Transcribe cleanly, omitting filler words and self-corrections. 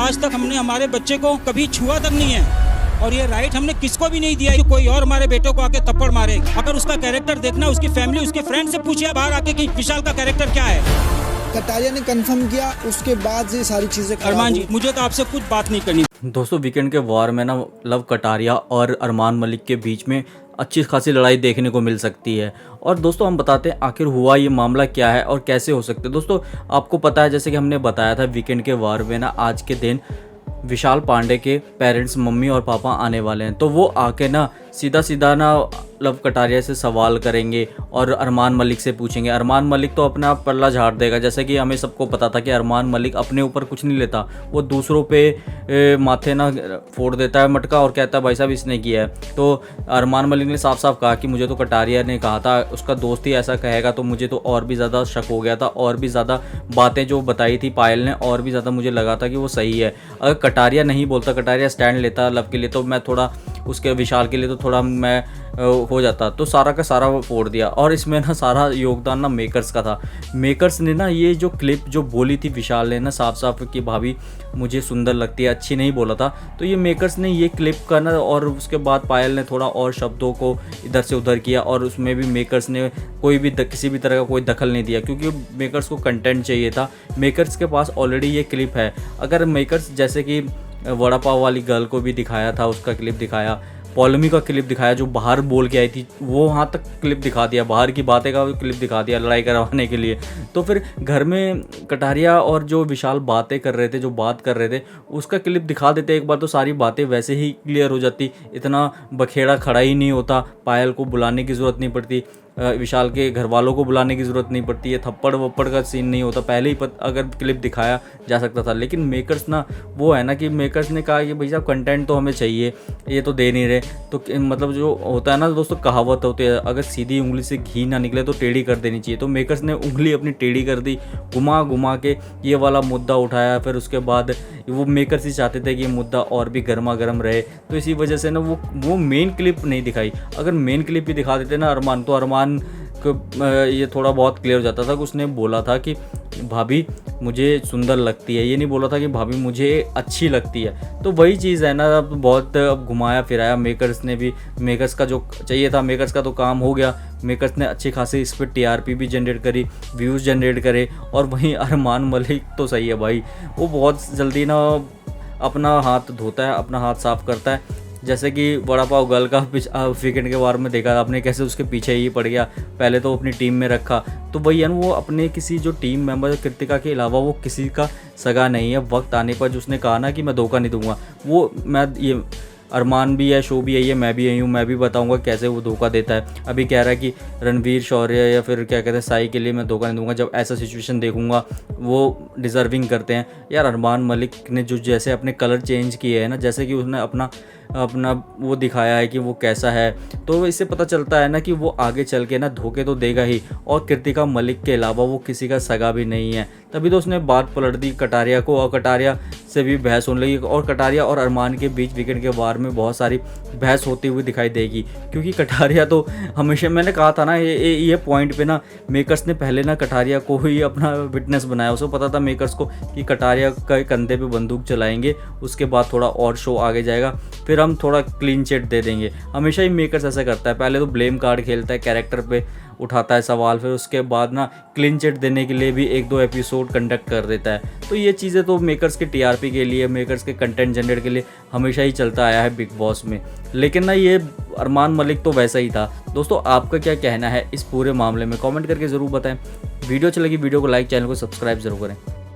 आज तक हमने हमारे बच्चे को कभी छुआ तक नहीं है, और ये राइट हमने किसको भी नहीं दिया कि कोई और हमारे बेटों को आके थप्पड़ मारे। अगर उसका कैरेक्टर देखना, उसकी फैमिली, उसके फ्रेंड से पूछिए बाहर आके कि विशाल का कैरेक्टर क्या है। कटारिया ने कंफर्म किया, उसके बाद से सारी चीजें अरमान जी, मुझे तो आपसे कुछ बात नहीं करनी। दोस्तों, वीकेंड के वार में ना लव कटारिया और अरमान मलिक के बीच में अच्छी खासी लड़ाई देखने को मिल सकती है। और दोस्तों, हम बताते हैं आखिर हुआ ये मामला क्या है और कैसे हो सकते हैं। दोस्तों, आपको पता है, जैसे कि हमने बताया था वीकेंड के वार में ना आज के दिन विशाल पांडे के पेरेंट्स मम्मी और पापा आने वाले हैं। तो वो आके ना सीधा ना लव कटारिया से सवाल करेंगे और अरमान मलिक से पूछेंगे। अरमान मलिक तो अपना पल्ला झाड़ देगा, जैसे कि हमें सबको पता था कि अरमान मलिक अपने ऊपर कुछ नहीं लेता, वो दूसरों पे माथे ना फोड़ देता है मटका और कहता है भाई साहब इसने किया है। तो अरमान मलिक ने साफ साफ कहा कि मुझे तो कटारिया ने कहा था, उसका दोस्त ही ऐसा कहेगा तो मुझे तो और भी ज़्यादा शक हो गया था, और भी ज़्यादा बातें जो बताई थी पायल ने, और भी ज़्यादा मुझे लगा था कि वो सही है। अगर कटारिया नहीं बोलता, कटारिया स्टैंड लेता लव के लिए, तो मैं थोड़ा उसके विशाल के लिए तो थोड़ा मैं हो जाता। तो सारा का सारा वो फोड़ दिया। और इसमें ना सारा योगदान ना मेकर्स का था। मेकर्स ने ना ये जो क्लिप जो बोली थी विशाल ने ना साफ साफ कि भाभी मुझे सुंदर लगती है, अच्छी नहीं बोला था, तो ये मेकर्स ने ये क्लिप का ना, और उसके बाद पायल ने थोड़ा और शब्दों को इधर से उधर किया, और उसमें भी मेकर्स ने कोई भी किसी भी तरह का कोई दखल नहीं दिया, क्योंकि मेकर्स को कंटेंट चाहिए था। मेकर्स के पास ऑलरेडी ये क्लिप है। अगर मेकर्स जैसे कि वड़ा पाव वाली गर्ल को भी दिखाया था, उसका क्लिप दिखाया, पॉलमी का क्लिप दिखाया जो बाहर बोल के आई थी, वो वहाँ तक क्लिप दिखा दिया, बाहर की बातें का क्लिप दिखा दिया लड़ाई करवाने के लिए, तो फिर घर में कटारिया और जो विशाल बातें कर रहे थे, जो बात कर रहे थे, उसका क्लिप दिखा देते एक बार, तो सारी बातें वैसे ही क्लियर हो जाती, इतना बखेड़ा खड़ा ही नहीं होता, पायल को बुलाने की ज़रूरत नहीं पड़ती, विशाल के घर वालों को बुलाने की ज़रूरत नहीं पड़ती है, थप्पड़ वप्पड़ का सीन नहीं होता, पहले ही अगर क्लिप दिखाया जा सकता था। लेकिन मेकर्स ना वो है ना कि मेकर्स ने कहा कि भाई साहब कंटेंट तो हमें चाहिए, ये तो दे नहीं रहे, तो मतलब जो होता है ना दोस्तों, कहावत होती है, अगर सीधी उंगली से घी ना निकले तो टेढ़ी कर देनी चाहिए। तो मेकर्स ने उंगली अपनी टेढ़ी कर दी, घुमा के ये वाला मुद्दा उठाया। फिर उसके बाद वो मेकर्स ही चाहते थे कि ये मुद्दा और भी गर्मा गर्म रहे, तो इसी वजह से ना वो मेन क्लिप नहीं दिखाई। अगर मेन क्लिप भी दिखा देते ना अरमान, तो अरमान को ये थोड़ा बहुत क्लियर हो जाता था कि उसने बोला था कि भाभी मुझे सुंदर लगती है, ये नहीं बोला था कि भाभी मुझे अच्छी लगती है। तो वही चीज़ है ना, अब बहुत घुमाया फिराया मेकर्स ने भी, मेकर्स का जो चाहिए था, मेकर्स का तो काम हो गया। मेकर्स ने अच्छी खासी इस पर टीआरपी भी जनरेट करी, व्यूज़ जनरेट करे। और वहीं अरमान मलिक तो सही है भाई, वो बहुत जल्दी ना अपना हाथ धोता है, अपना हाथ साफ करता है। जैसे कि वड़ा पाव गर्ल का वीकेंड के वार में देखा आपने, कैसे उसके पीछे ही पड़ गया, पहले तो अपनी टीम में रखा। तो वही है ना, वो अपने किसी जो टीम मेंबर कृतिका के अलावा वो किसी का सगा नहीं है। वक्त आने पर जो उसने कहा ना कि मैं धोखा नहीं दूंगा, वो मैं ये अरमान भी है, शो भी है, ये मैं भी आई हूँ, मैं भी बताऊंगा कैसे वो धोखा देता है। अभी कह रहा है कि रणवीर शौर्य या फिर क्या कहते हैं साई के लिए मैं धोखा नहीं दूंगा, जब ऐसा सिचुएशन देखूंगा वो डिज़र्विंग करते हैं। यार अरमान मलिक ने जो जैसे अपने कलर चेंज किए हैं ना, जैसे कि उसने अपना वो दिखाया है कि वो कैसा है, तो इससे पता चलता है ना कि वो आगे चल के ना धोखे तो देगा ही। और कृतिका मलिक के अलावा वो किसी का सगा भी नहीं है। तभी तो उसने बात पलट दी कटारिया को, और कटारिया से भी बहस होने लगी। और कटारिया और अरमान के बीच वीकेंड के वार में बहुत सारी बहस होती हुई दिखाई देगी, क्योंकि कटारिया तो हमेशा, मैंने कहा था ना ये पॉइंट पे ना मेकर्स ने पहले ना कटारिया को ही अपना विटनेस बनाया। उसको पता था मेकर्स को कि कटारिया का कंधे पे बंदूक चलाएंगे, उसके बाद थोड़ा और शो आगे जाएगा, फिर हम थोड़ा क्लीन चिट दे देंगे। हमेशा ही मेकर्स ऐसा करता है, पहले तो ब्लेम कार्ड खेलता है, कैरेक्टर पे उठाता है सवाल, फिर उसके बाद ना क्लीन चिट देने के लिए भी 1-2 एपिसोड कंडक्ट कर देता है। तो ये चीज़ें तो मेकर्स के टीआरपी के लिए, मेकर्स के कंटेंट जनरेट के लिए हमेशा ही चलता आया है बिग बॉस में। लेकिन ना ये अरमान मलिक तो वैसा ही था। दोस्तों, आपका क्या कहना है इस पूरे मामले में, कमेंट करके ज़रूर बताएं। वीडियो अच्छी लगी वीडियो को लाइक, चैनल को सब्सक्राइब जरूर करें।